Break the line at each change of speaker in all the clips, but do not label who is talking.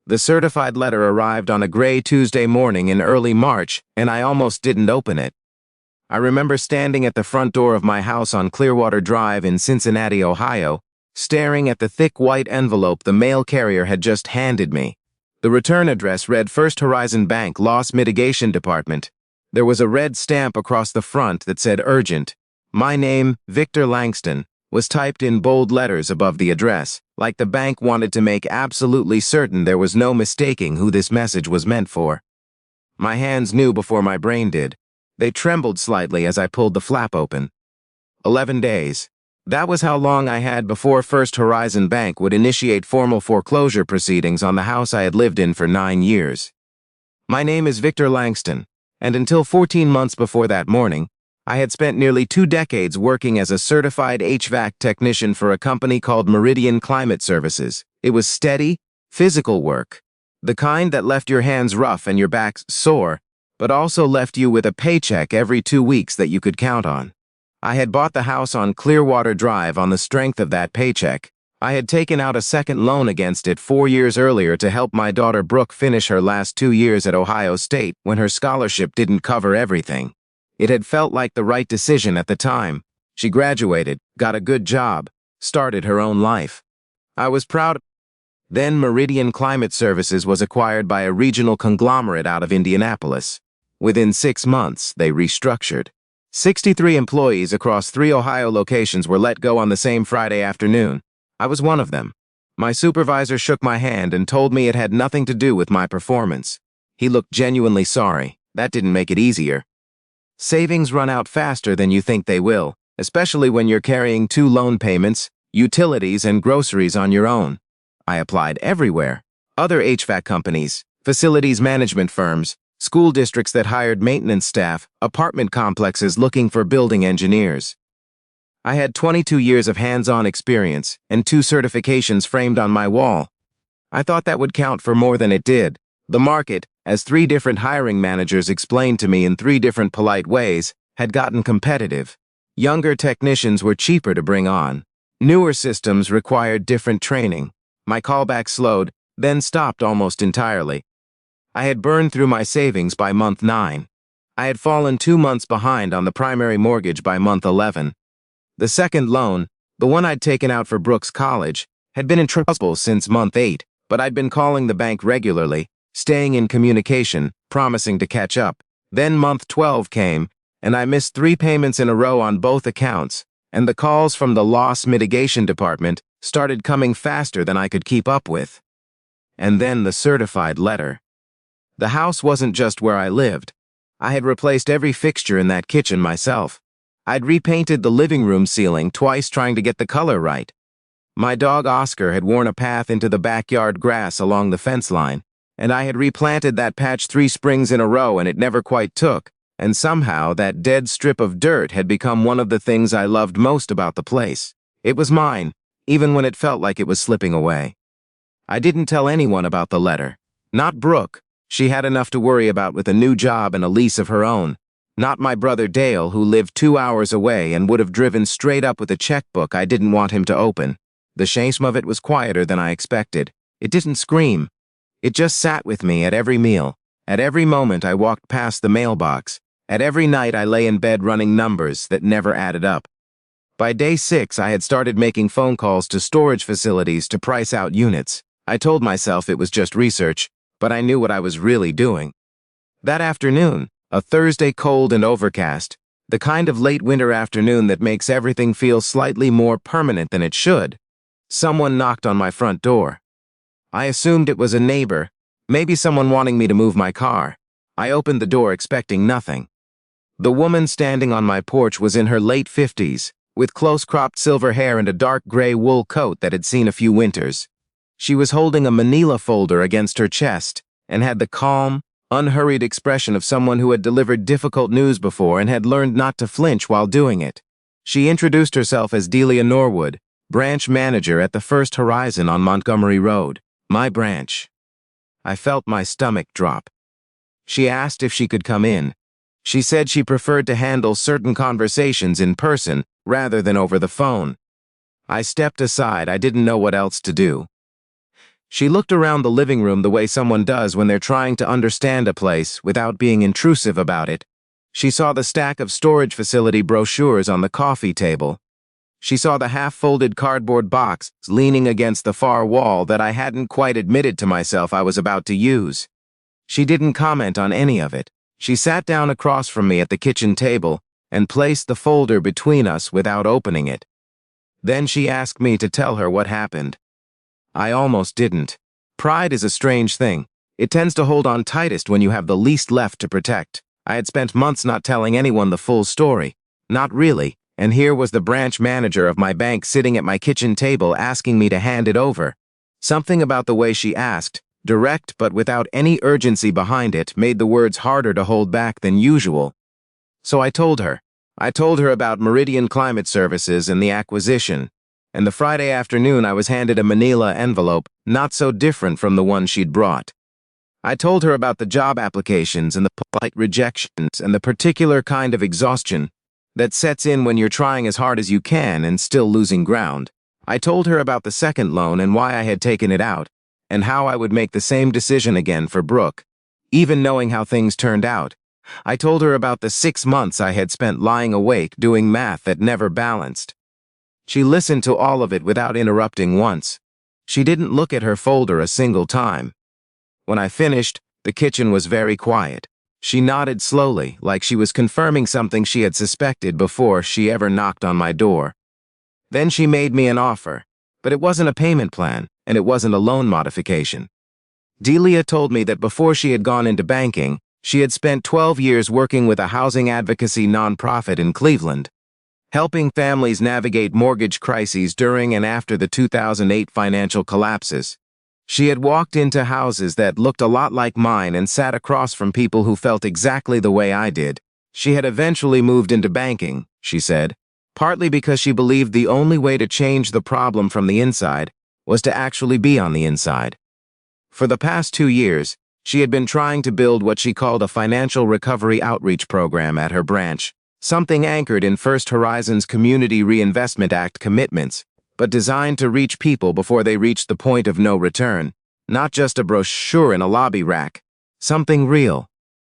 The certified letter arrived on a gray Tuesday morning in early March, and I almost didn't open it. I remember standing at the front door of my house on Clearwater Drive in Cincinnati, Ohio, staring at the thick white envelope the mail carrier had just handed me. The return address read First Horizon Bank, Loss Mitigation Department. There was a red stamp across the front that said urgent. My name, Victor Langston, was typed in bold letters above the address, like the bank wanted to make absolutely certain there was no mistaking who this message was meant for. My hands knew before my brain did. They trembled slightly as I pulled the flap open. 11 days. That was how long I had before First Horizon Bank would initiate formal foreclosure proceedings on the house I had lived in for 9 years. My name is Victor Langston, and until 14 months before that morning, I had spent nearly 2 decades working as a certified HVAC technician for a company called Meridian Climate Services. It was steady, physical work, the kind that left your hands rough and your back sore, but also left you with a paycheck every 2 weeks that you could count on. I had bought the house on Clearwater Drive on the strength of that paycheck. I had taken out a second loan against it 4 years earlier to help my daughter Brooke finish her last 2 years at Ohio State when her scholarship didn't cover everything. It had felt like the right decision at the time. She graduated, got a good job, started her own life. I was proud. Then Meridian Climate Services was acquired by a regional conglomerate out of Indianapolis. Within 6 months, they restructured. 63 employees across 3 Ohio locations were let go on the same Friday afternoon. I was one of them. My supervisor shook my hand and told me it had nothing to do with my performance. He looked genuinely sorry. That didn't make it easier. Savings run out faster than you think they will, especially when you're carrying 2 loan payments, utilities, and groceries on your own. I applied everywhere. Other HVAC companies, facilities management firms, school districts that hired maintenance staff, apartment complexes looking for building engineers. I had 22 years of hands-on experience and 2 certifications framed on my wall. I thought that would count for more than it did. The market, as 3 different hiring managers explained to me in 3 different polite ways, had gotten competitive. Younger technicians were cheaper to bring on. Newer systems required different training. My callback slowed, then stopped almost entirely. I had burned through my savings by month 9. I had fallen 2 months behind on the primary mortgage by month 11. The second loan, the one I'd taken out for Brooks College, had been in trouble since month 8, but I'd been calling the bank regularly, staying in communication, promising to catch up. Then month 12 came, and I missed 3 payments in a row on both accounts, and the calls from the loss mitigation department started coming faster than I could keep up with. And then the certified letter. The house wasn't just where I lived. I had replaced every fixture in that kitchen myself. I'd repainted the living room ceiling twice trying to get the color right. My dog Oscar had worn a path into the backyard grass along the fence line, and I had replanted that patch 3 springs in a row and it never quite took, and somehow that dead strip of dirt had become one of the things I loved most about the place. It was mine, even when it felt like it was slipping away. I didn't tell anyone about the letter. Not Brooke. She had enough to worry about with a new job and a lease of her own. Not my brother Dale, who lived 2 hours away and would have driven straight up with a checkbook I didn't want him to open. The shame of it was quieter than I expected. It didn't scream. It just sat with me at every meal. At every moment I walked past the mailbox. At every night I lay in bed running numbers that never added up. By day 6, I had started making phone calls to storage facilities to price out units. I told myself it was just research, but I knew what I was really doing. That afternoon, a Thursday cold and overcast, the kind of late winter afternoon that makes everything feel slightly more permanent than it should, someone knocked on my front door. I assumed it was a neighbor, maybe someone wanting me to move my car. I opened the door expecting nothing. The woman standing on my porch was in her late 50s, with close-cropped silver hair and a dark gray wool coat that had seen a few winters. She was holding a manila folder against her chest and had the calm, unhurried expression of someone who had delivered difficult news before and had learned not to flinch while doing it. She introduced herself as Delia Norwood, branch manager at the First Horizon on Montgomery Road, my branch. I felt my stomach drop. She asked if she could come in. She said she preferred to handle certain conversations in person rather than over the phone. I stepped aside. I didn't know what else to do. She looked around the living room the way someone does when they're trying to understand a place without being intrusive about it. She saw the stack of storage facility brochures on the coffee table. She saw the half-folded cardboard box leaning against the far wall that I hadn't quite admitted to myself I was about to use. She didn't comment on any of it. She sat down across from me at the kitchen table and placed the folder between us without opening it. Then she asked me to tell her what happened. I almost didn't. Pride is a strange thing. It tends to hold on tightest when you have the least left to protect. I had spent months not telling anyone the full story. Not really, and here was the branch manager of my bank sitting at my kitchen table asking me to hand it over. Something about the way she asked, direct but without any urgency behind it, made the words harder to hold back than usual. So I told her. I told her about Meridian Climate Services and the acquisition. And the Friday afternoon I was handed a manila envelope, not so different from the one she'd brought. I told her about the job applications and the polite rejections and the particular kind of exhaustion that sets in when you're trying as hard as you can and still losing ground. I told her about the second loan and why I had taken it out, and how I would make the same decision again for Brooke, even knowing how things turned out. I told her about the 6 months I had spent lying awake doing math that never balanced. She listened to all of it without interrupting once. She didn't look at her folder a single time. When I finished, the kitchen was very quiet. She nodded slowly, like she was confirming something she had suspected before she ever knocked on my door. Then she made me an offer, but it wasn't a payment plan, and it wasn't a loan modification. Delia told me that before she had gone into banking, she had spent 12 years working with a housing advocacy nonprofit in Cleveland, helping families navigate mortgage crises during and after the 2008 financial collapses. She had walked into houses that looked a lot like mine and sat across from people who felt exactly the way I did. She had eventually moved into banking, she said, partly because she believed the only way to change the problem from the inside was to actually be on the inside. For the past 2 years, she had been trying to build what she called a financial recovery outreach program at her branch, something anchored in First Horizon's Community Reinvestment Act commitments, but designed to reach people before they reached the point of no return, not just a brochure in a lobby rack, something real.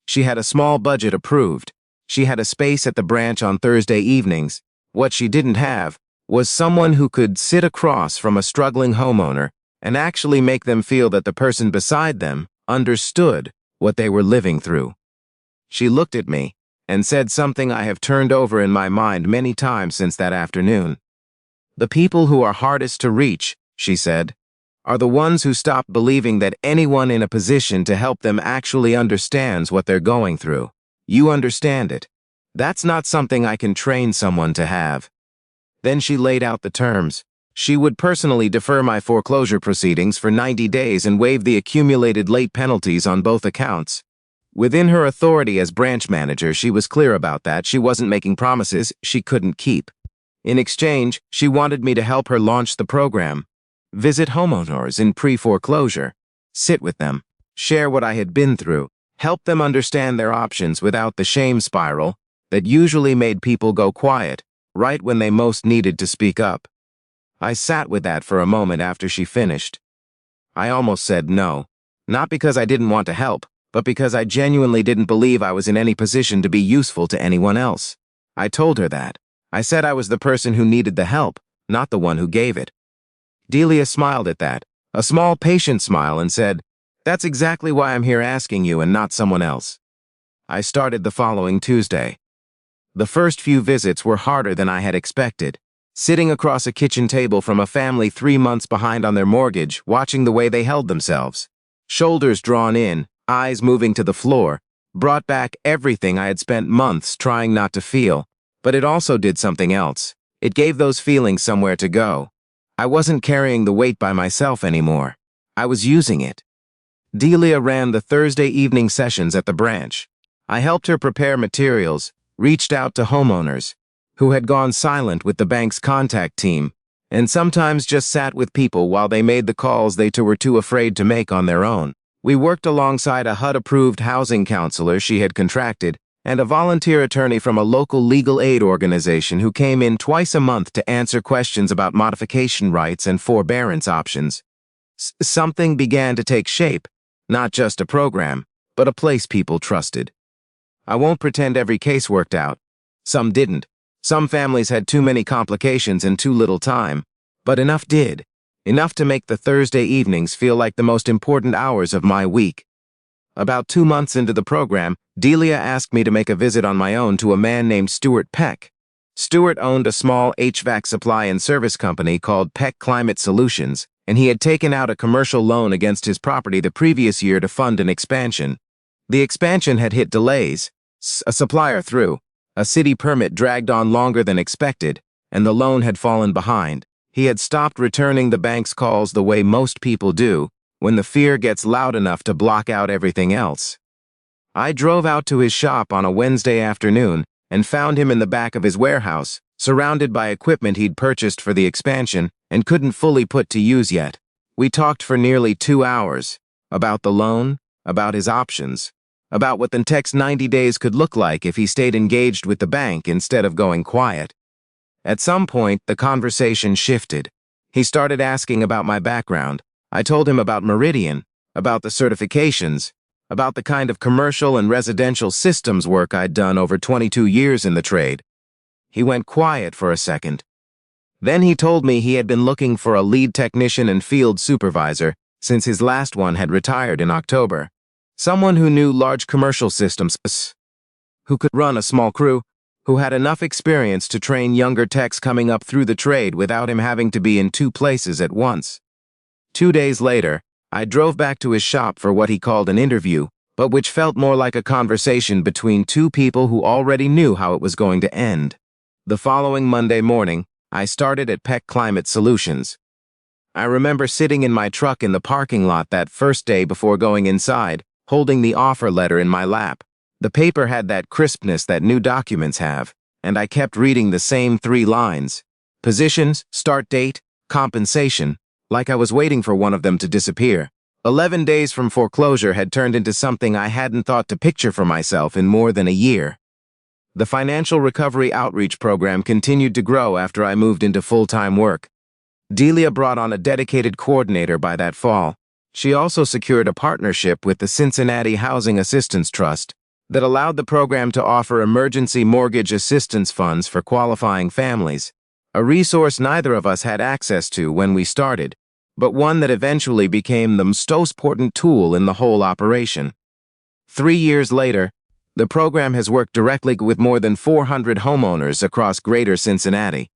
She had a small budget approved. She had a space at the branch on Thursday evenings. What she didn't have was someone who could sit across from a struggling homeowner and actually make them feel that the person beside them understood what they were living through. She looked at me and said something I have turned over in my mind many times since that afternoon. The people who are hardest to reach, she said, are the ones who stop believing that anyone in a position to help them actually understands what they're going through. You understand it. That's not something I can train someone to have. Then she laid out the terms. She would personally defer my foreclosure proceedings for 90 days and waive the accumulated late penalties on both accounts. Within her authority as branch manager, she was clear about that. She wasn't making promises she couldn't keep. In exchange, she wanted me to help her launch the program, visit homeowners in pre-foreclosure, sit with them, share what I had been through, help them understand their options without the shame spiral that usually made people go quiet right when they most needed to speak up. I sat with that for a moment after she finished. I almost said no, not because I didn't want to help, but because I genuinely didn't believe I was in any position to be useful to anyone else. I told her that. I said I was the person who needed the help, not the one who gave it. Delia smiled at that, a small patient smile, and said, "That's exactly why I'm here asking you and not someone else." I started the following Tuesday. The first few visits were harder than I had expected. Sitting across a kitchen table from a family 3 months behind on their mortgage, watching the way they held themselves. Shoulders drawn in, eyes moving to the floor, brought back everything I had spent months trying not to feel. But it also did something else. It gave those feelings somewhere to go. I wasn't carrying the weight by myself anymore. I was using it. Delia ran the Thursday evening sessions at the branch. I helped her prepare materials, reached out to homeowners who had gone silent with the bank's contact team, and sometimes just sat with people while they made the calls they were too afraid to make on their own. We worked alongside a HUD-approved housing counselor she had contracted and a volunteer attorney from a local legal aid organization who came in twice a month to answer questions about modification rights and forbearance options. Something began to take shape, not just a program, but a place people trusted. I won't pretend every case worked out. Some didn't. Some families had too many complications and too little time, but enough did. Enough to make the Thursday evenings feel like the most important hours of my week. About 2 months into the program, Delia asked me to make a visit on my own to a man named Stuart Peck. Stuart owned a small HVAC supply and service company called Peck Climate Solutions, and he had taken out a commercial loan against his property the previous year to fund an expansion. The expansion had hit delays, a supplier through, a city permit dragged on longer than expected, and the loan had fallen behind. He had stopped returning the bank's calls the way most people do, when the fear gets loud enough to block out everything else. I drove out to his shop on a Wednesday afternoon and found him in the back of his warehouse, surrounded by equipment he'd purchased for the expansion and couldn't fully put to use yet. We talked for nearly 2 hours, about the loan, about his options, about what the next 90 days could look like if he stayed engaged with the bank instead of going quiet. At some point, the conversation shifted. He started asking about my background. I told him about Meridian, about the certifications, about the kind of commercial and residential systems work I'd done over 22 years in the trade. He went quiet for a second. Then he told me he had been looking for a lead technician and field supervisor since his last one had retired in October. Someone who knew large commercial systems, who could run a small crew, who had enough experience to train younger techs coming up through the trade without him having to be in 2 places at once. 2 days later, I drove back to his shop for what he called an interview, but which felt more like a conversation between 2 people who already knew how it was going to end. The following Monday morning, I started at Peck Climate Solutions. I remember sitting in my truck in the parking lot that first day before going inside, holding the offer letter in my lap. The paper had that crispness that new documents have, and I kept reading the same 3 lines. Positions, start date, compensation, like I was waiting for one of them to disappear. 11 days from foreclosure had turned into something I hadn't thought to picture for myself in more than a year. The financial recovery outreach program continued to grow after I moved into full-time work. Delia brought on a dedicated coordinator by that fall. She also secured a partnership with the Cincinnati Housing Assistance Trust that allowed the program to offer emergency mortgage assistance funds for qualifying families, a resource neither of us had access to when we started, but one that eventually became the most important tool in the whole operation. 3 years later, the program has worked directly with more than 400 homeowners across greater Cincinnati.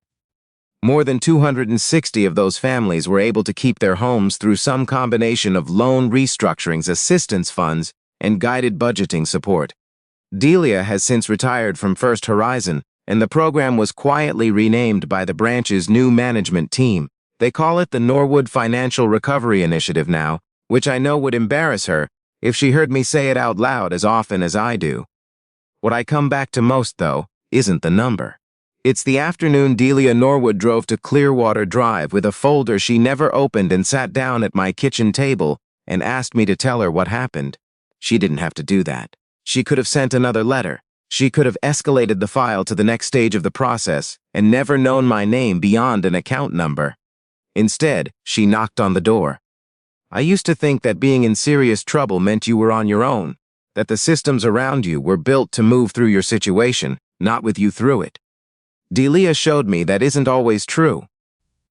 More than 260 of those families were able to keep their homes through some combination of loan restructurings, assistance funds, and guided budgeting support. Delia has since retired from First Horizon, and the program was quietly renamed by the branch's new management team. They call it the Norwood Financial Recovery Initiative now, which I know would embarrass her if she heard me say it out loud as often as I do. What I come back to most, though, isn't the number. It's the afternoon Delia Norwood drove to Clearwater Drive with a folder she never opened and sat down at my kitchen table and asked me to tell her what happened. She didn't have to do that. She could have sent another letter. She could have escalated the file to the next stage of the process and never known my name beyond an account number. Instead, she knocked on the door. I used to think that being in serious trouble meant you were on your own, that the systems around you were built to move through your situation, not with you through it. Delia showed me that isn't always true.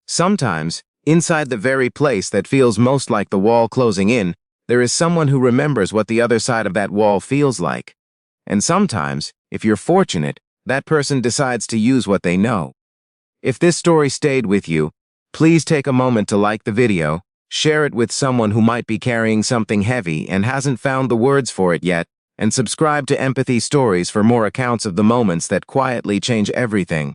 Sometimes, inside the very place that feels most like the wall closing in, there is someone who remembers what the other side of that wall feels like. And sometimes, if you're fortunate, that person decides to use what they know. If this story stayed with you, please take a moment to like the video, share it with someone who might be carrying something heavy and hasn't found the words for it yet, and subscribe to Empathy Stories for more accounts of the moments that quietly change everything.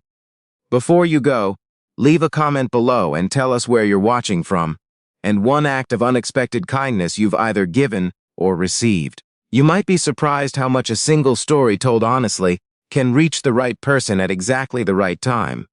Before you go, leave a comment below and tell us where you're watching from, and one act of unexpected kindness you've either given or received. You might be surprised how much a single story told honestly can reach the right person at exactly the right time.